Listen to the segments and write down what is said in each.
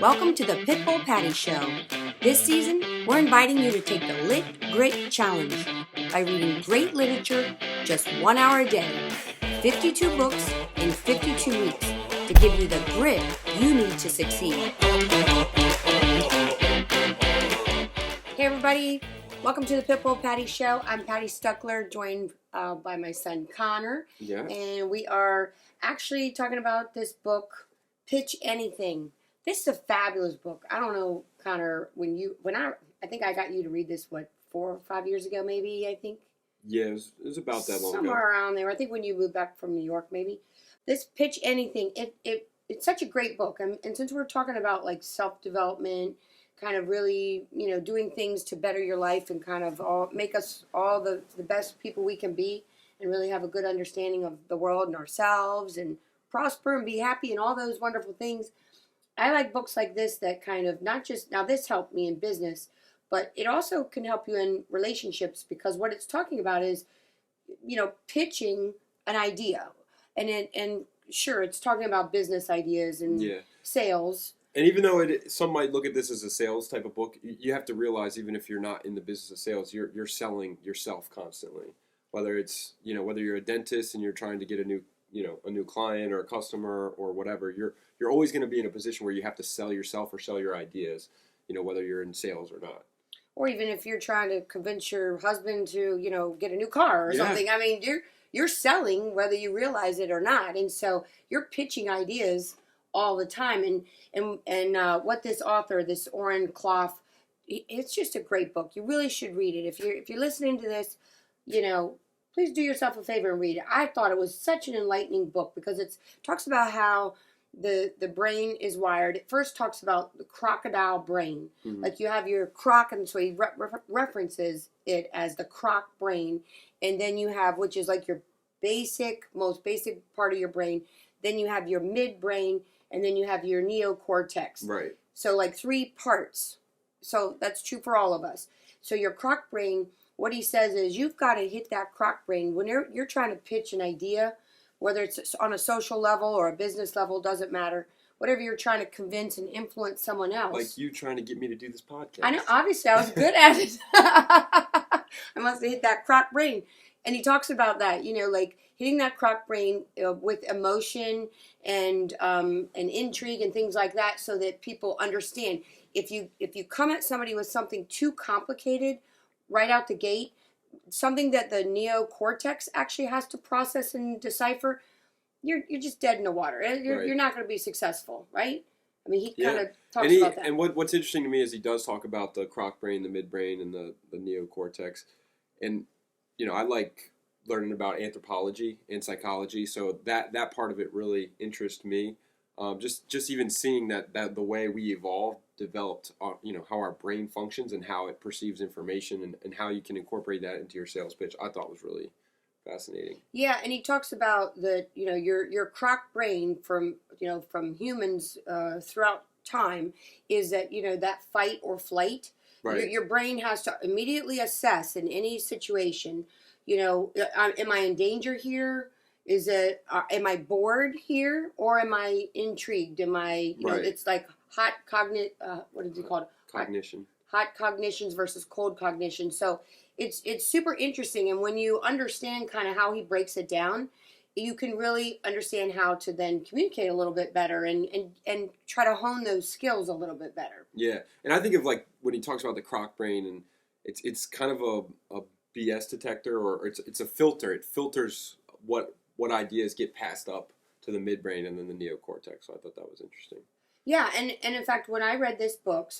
Welcome to the Pitbull Patti Show. This season, we're inviting you to take the Lit Grit Challenge by reading great literature just 1 hour a day, 52 books in 52 weeks to give you the grit you need to succeed. Hey everybody, welcome to the Pitbull Patti Show. I'm Patti Stueckler, joined by my son Conor. Yeah. And we are actually talking about this book, Pitch Anything. This is a fabulous book. I don't know, Conor, I think I got you to read this, 4 or 5 years ago, maybe, I think? Yeah, it was about that long ago. Somewhere around there. I think when you moved back from New York, maybe. This Pitch Anything, it's such a great book. And since we're talking about, like, self-development, kind of really, doing things to better your life and kind of make us all the best people we can be and really have a good understanding of the world and ourselves and prosper and be happy and all those wonderful things. I like books like this that kind of now this helped me in business, but it also can help you in relationships because what it's talking about is, pitching an idea. And sure, it's talking about business ideas and sales. And even though some might look at this as a sales type of book, you have to realize even if you're not in the business of sales, you're selling yourself constantly. Whether it's, whether you're a dentist and you're trying to get a new client or a customer or whatever, you're always going to be in a position where you have to sell yourself or sell your ideas, whether you're in sales or not. Or even if you're trying to convince your husband to, get a new car or something. I mean, you're selling whether you realize it or not. And so you're pitching ideas all the time. And what this author, this Oren Klaff, it's just a great book. You really should read it. If you're listening to this, please do yourself a favor and read it. I thought it was such an enlightening book because it talks about how the brain is wired. It first talks about the crocodile brain. Mm-hmm. Like you have your croc, and so he references it as the croc brain. And then you have, which is like your most basic part of your brain. Then you have your midbrain, and then you have your neocortex. Right. So like 3 parts. So that's true for all of us. So your croc brain, what he says is you've got to hit that croc brain when you're trying to pitch an idea, whether it's on a social level or a business level, doesn't matter. Whatever you're trying to convince and influence someone else. Like you trying to get me to do this podcast. I know, obviously I was good at it. I must have hit that croc brain. And he talks about that, like hitting that croc brain with emotion and intrigue and things like that so that people understand. If you come at somebody with something too complicated right out the gate, something that the neocortex actually has to process and decipher, you're just dead in the water. You're not going to be successful, right? I mean, he kind of talks about that. And what's interesting to me is he does talk about the croc brain, the midbrain, and the neocortex. And, I like learning about anthropology and psychology, so that part of it really interests me. Just even seeing that the way we developed, how our brain functions and how it perceives information and how you can incorporate that into your sales pitch, I thought was really fascinating. Yeah, and he talks about your croc brain from humans throughout time is that, that fight or flight. Right. Your brain has to immediately assess in any situation, am I in danger here? Am I bored here or am I intrigued? Am I, it's like hot what is it called? Cognition. Hot cognitions versus cold cognition. So it's super interesting. And when you understand kind of how he breaks it down, you can really understand how to then communicate a little bit better and try to hone those skills a little bit better. Yeah. And I think of like when he talks about the croc brain, and it's kind of a BS detector, or it's a filter. It filters what ideas get passed up to the midbrain and then the neocortex. So I thought that was interesting. Yeah, and in fact, when I read this book,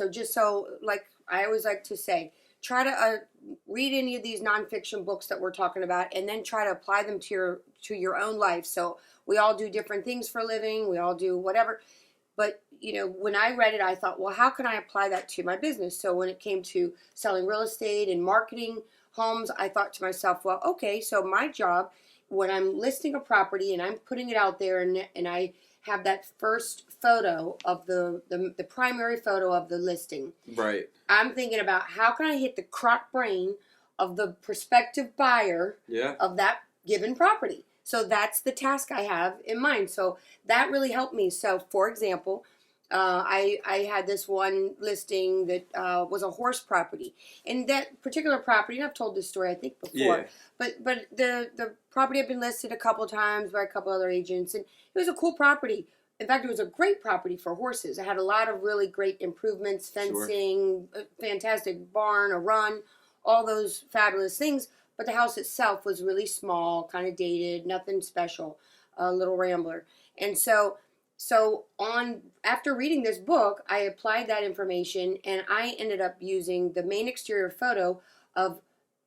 like I always like to say, try to read any of these nonfiction books that we're talking about, and then try to apply them to your own life. So we all do different things for a living. We all do whatever. But, when I read it, I thought, well, how can I apply that to my business? So when it came to selling real estate and marketing homes, I thought to myself, well, okay, so my job, when I'm listing a property and I'm putting it out there and I have that first photo of the primary photo of the listing. Right. I'm thinking about how can I hit the croc brain of the prospective buyer of that given property. So that's the task I have in mind. So that really helped me. So, for example, I had this one listing that was a horse property, and that particular property. And I've told this story I think before, but the property had been listed a couple times by a couple other agents, and it was a cool property. In fact, it was a great property for horses. It had a lot of really great improvements, fencing, a fantastic barn, a run, all those fabulous things. But the house itself was really small, kind of dated, nothing special, a little rambler. And so after reading this book, I applied that information, and I ended up using the main exterior photo of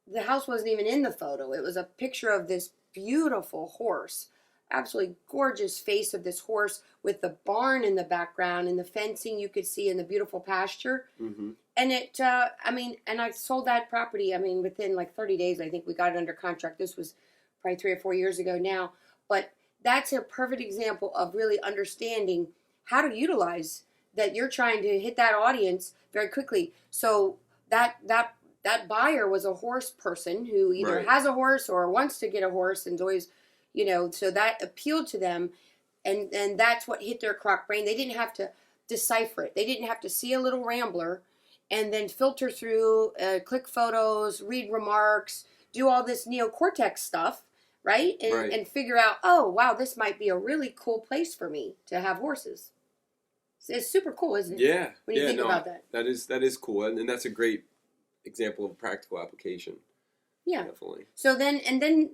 the house. Wasn't even in the photo. It was a picture of this beautiful horse, absolutely gorgeous face of this horse with the barn in the background and the fencing you could see in the beautiful pasture. Mm-hmm. And and I sold that property. I mean, within like 30 days, I think we got it under contract. This was probably 3 or 4 years ago now. But that's a perfect example of really understanding how to utilize that. You're trying to hit that audience very quickly. So that buyer was a horse person who either has a horse or wants to get a horse and is always, so that appealed to them. And that's what hit their croc brain. They didn't have to decipher it. They didn't have to see a little rambler and then filter through, click photos, read remarks, do all this neocortex stuff, right? And figure out, oh, wow, this might be a really cool place for me to have horses. It's super cool, isn't it? Yeah. When you think about that. That is cool. And that's a great example of practical application. Yeah. Definitely. So then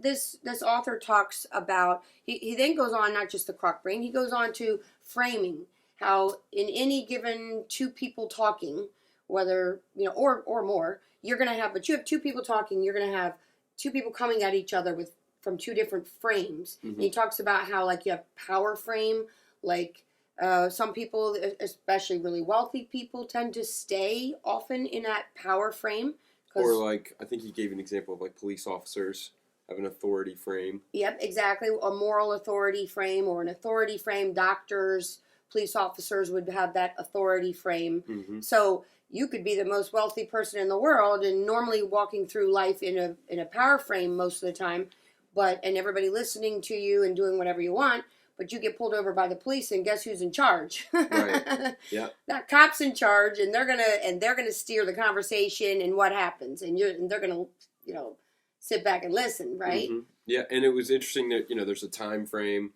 this author talks about, he then goes on, not just the croc brain, he goes on to framing, how in any given two people talking, whether, or more, you're going to have, but you have two people talking, you're going to have two people coming at each other from two different frames. Mm-hmm. And he talks about how, like, you have power frame, like, some people, especially really wealthy people, tend to stay often in that power frame. Or like, I think he gave an example of like police officers have an authority frame. Yep, exactly. A moral authority frame or an authority frame. Doctors, police officers would have that authority frame. Mm-hmm. So you could be the most wealthy person in the world and normally walking through life in a power frame most of the time, and everybody listening to you and doing whatever you want. But you get pulled over by the police, and guess who's in charge? Right. Yeah. That cop's in charge, and they're gonna steer the conversation and what happens, and they're gonna sit back and listen, right? Mm-hmm. Yeah, and it was interesting that there's a time frame,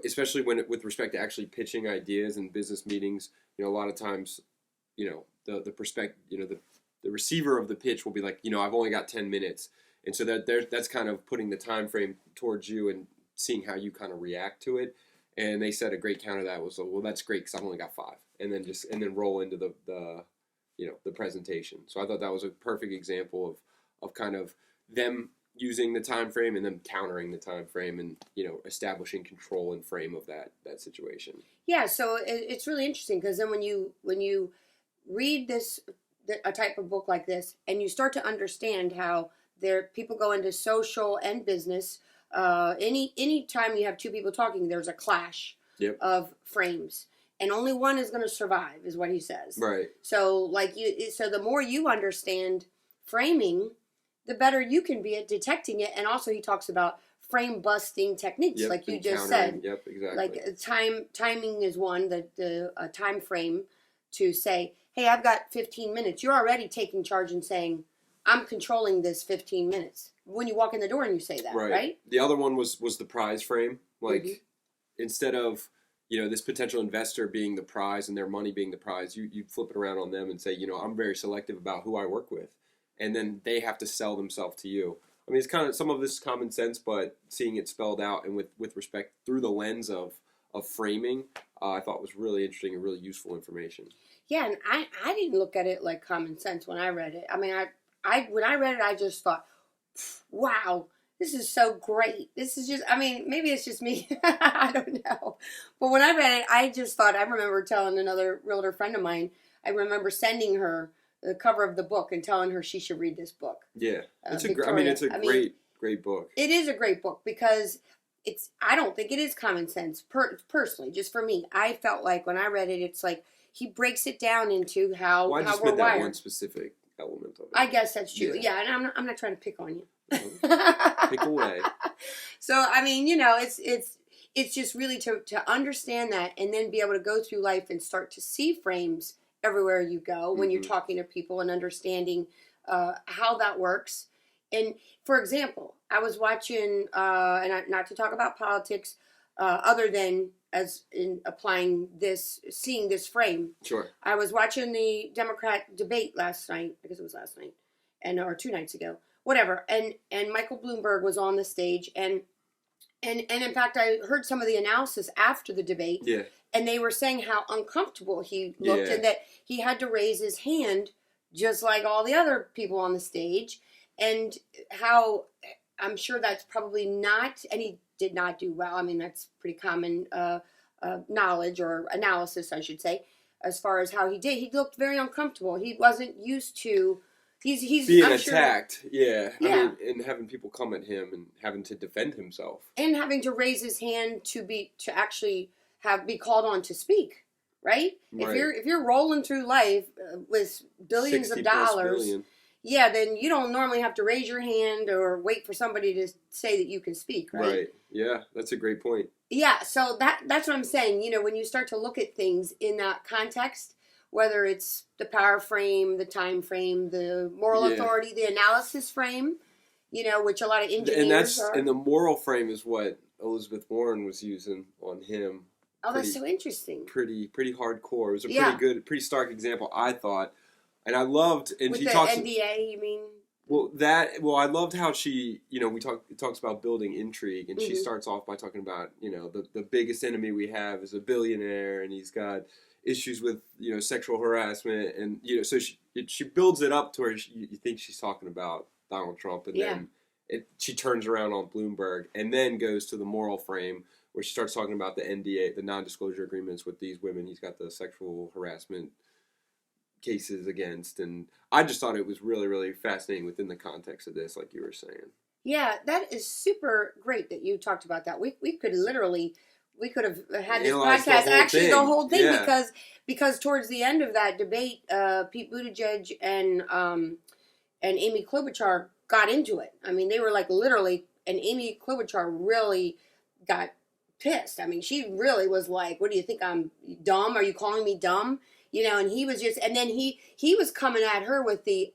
especially with respect to actually pitching ideas in business meetings. A lot of times, the the receiver of the pitch will be like, I've only got 10 minutes, and so that's kind of putting the time frame towards you and seeing how you kind of react to it. And they said a great counter to that was, well, that's great because I've only got 5, and then roll into the presentation. So I thought that was a perfect example of kind of them using the time frame and then countering the time frame and establishing control and frame of that situation. Yeah, so it's really interesting because then when you read a type of book like this and you start to understand how people go into social and business. Any time you have two people talking, there's a clash of frames, and only one is going to survive, is what he says. Right. So the more you understand framing, the better you can be at detecting it. And also, he talks about frame busting techniques, like you just said. Yep, exactly. Like timing is one, the time frame to say, hey, I've got 15 minutes. You're already taking charge and saying, I'm controlling this 15 minutes. When you walk in the door and you say that, right? The other one was the prize frame. Like, mm-hmm. Instead of, this potential investor being the prize and their money being the prize, you flip it around on them and say, I'm very selective about who I work with. And then they have to sell themselves to you. I mean, it's kind of, some of this is common sense, but seeing it spelled out and with respect through the lens of framing, I thought was really interesting and really useful information. Yeah, and I didn't look at it like common sense when I read it. I mean, when I read it, I just thought, wow, this is so great. This is just, I mean, maybe it's just me. I don't know. But when I read it, I just thought, I remember telling another realtor friend of mine, I remember sending her the cover of the book and telling her she should read this book. Yeah. It's great book. It is a great book because I don't think it is common sense, personally, just for me. I felt like when I read it, it's like he breaks it down into how we're wired. Why just meant that one specific element of it? I guess that's true. Yeah, and I'm not trying to pick on you. Pick away. So I mean, it's just really to understand that and then be able to go through life and start to see frames everywhere you go when you're talking to people and understanding how that works. And for example, I was watching, not to talk about politics, other than as in applying this, seeing this frame. Sure. I was watching the Democrat debate last night, because it was last night, or 2 nights ago, whatever. And Michael Bloomberg was on the stage, and in fact, I heard some of the analysis after the debate. Yeah. And they were saying how uncomfortable he looked, Yeah. and that he had to raise his hand just like all the other people on the stage, and how I'm sure that's probably not, and he did not do well. I mean, that's pretty common knowledge or analysis, I should say, as far as how he did. He looked very uncomfortable. He wasn't used to. He's being I'm attacked. Sure, yeah. yeah. I mean, and having people come at him and having to defend himself. And having to raise his hand to actually be called on to speak, right? Right. If you're rolling through life with billions of dollars, yeah, then you don't normally have to raise your hand or wait for somebody to say that you can speak, right? Right. Yeah, that's a great point. Yeah, so that's what I'm saying. You know, when you start to look at things in that context, whether it's the power frame, the time frame, the moral authority, the analysis frame, you know, which a lot of engineers and the moral frame is what Elizabeth Warren was using on him. Oh, that's so interesting. Pretty hardcore. It was a pretty stark example, I thought. And I loved, and with she the talks. NDA, you mean? I loved how she, you know, it talks about building intrigue, and she starts off by talking about, you know, the biggest enemy we have is a billionaire, and he's got issues with, you know, sexual harassment, and, you know, so she builds it up to where you think she's talking about Donald Trump, and then she turns around on Bloomberg, and then goes to the moral frame, where she starts talking about the NDA, the non-disclosure agreements with these women he's got the sexual harassment cases against, and I just thought it was really, really fascinating within the context of this, like you were saying. Yeah, that is super great that you talked about that. We could have had this podcast, actually the whole thing, because towards the end of that debate, Pete Buttigieg and Amy Klobuchar got into it. I mean, they were like literally, and Amy Klobuchar really got pissed. I mean, she really was like, "What do you think? I'm dumb? Are you calling me dumb?" You know, and he was just, and then he was coming at her with the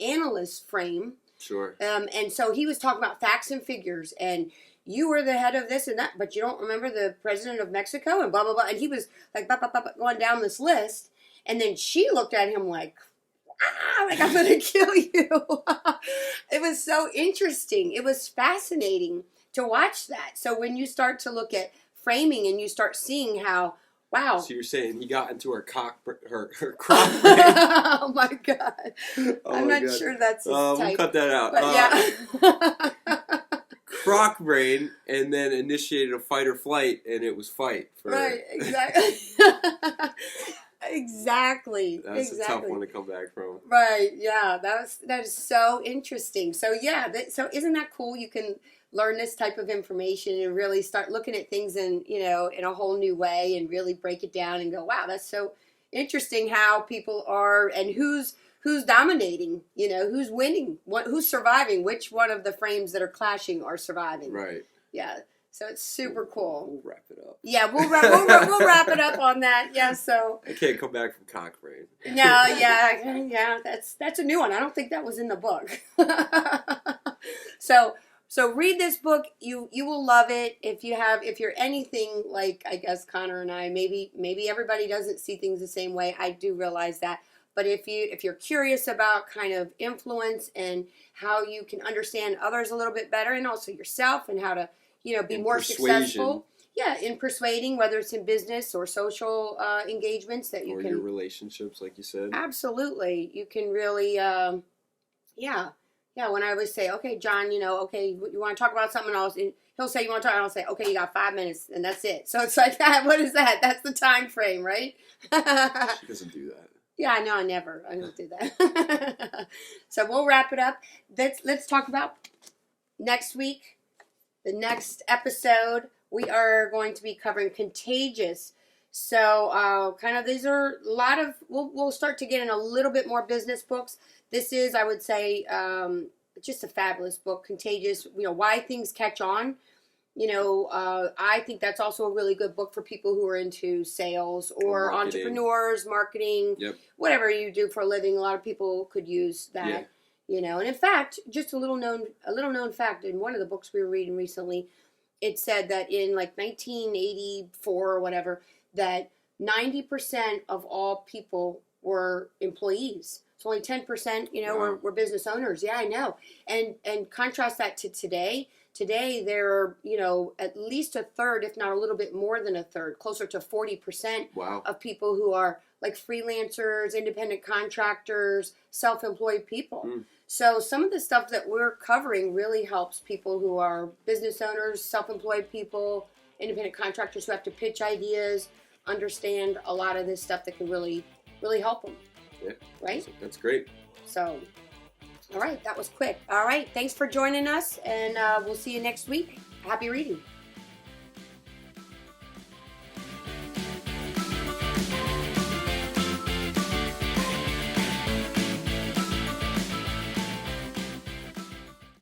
analyst frame. Sure. And so he was talking about facts and figures, and you were the head of this and that, but you don't remember the president of Mexico, and blah blah blah. And he was like going down this list, and then she looked at him like I'm gonna kill you. It was so interesting. It was fascinating to watch that. So when you start to look at framing and you start seeing how, wow. So you're saying he got into her crock brain. Oh my God. I'm not sure that's his type. We'll cut that out. But yeah. Crock brain, and then initiated a fight or flight, and it was fight. Right, exactly. Exactly. That's a tough one to come back from. Right, yeah. That is so interesting. So yeah, so isn't that cool? You can learn this type of information and really start looking at things in a whole new way, and really break it down and go, wow, that's so interesting how people are, and who's dominating, who's winning, who's surviving, which one of the frames that are clashing are surviving. Right. Yeah. So it's super cool. We'll wrap it up. Yeah, we'll wrap it up on that. Yeah, so I can't come back from cock brain. No, yeah, that's a new one. I don't think that was in the book. So read this book. You will love it. If you're anything like, I guess, Conor and I, maybe everybody doesn't see things the same way. I do realize that. But if you're curious about kind of influence and how you can understand others a little bit better, and also yourself, and how to be more successful. Yeah, in persuading, whether it's in business or social engagements that you or can. Or your relationships, like you said. Absolutely. You can really, yeah. When I always say, okay, John, okay, you want to talk about something else? And he'll say, you want to talk? And I'll say, okay, you got 5 minutes, and that's it. So it's like that. What is that? That's the time frame, right? She doesn't do that. Yeah, no, I don't do that. So we'll wrap it up. Let's talk about next week. The next episode, we are going to be covering Contagious. So kind of these are a lot of, we'll start to get in a little bit more business books. This is, I would say, just a fabulous book, Contagious, why things catch on. I think that's also a really good book for people who are into sales or entrepreneurs, marketing, whatever you do for a living. A lot of people could use that, And in fact, just a little known fact in one of the books we were reading recently, it said that in like 1984 or whatever, that 90% of all people were employees. So only 10%, were business owners. Yeah, I know. And contrast that to today. Today, there are, at least a third, if not a little bit more than a third, closer to 40% of people who are like freelancers, independent contractors, self-employed people. So some of the stuff that we're covering really helps people who are business owners, self-employed people, independent contractors who have to pitch ideas, understand a lot of this stuff that can really, really help them. Yeah. Right? That's great. So, all right, that was quick. All right, thanks for joining us, and we'll see you next week. Happy reading.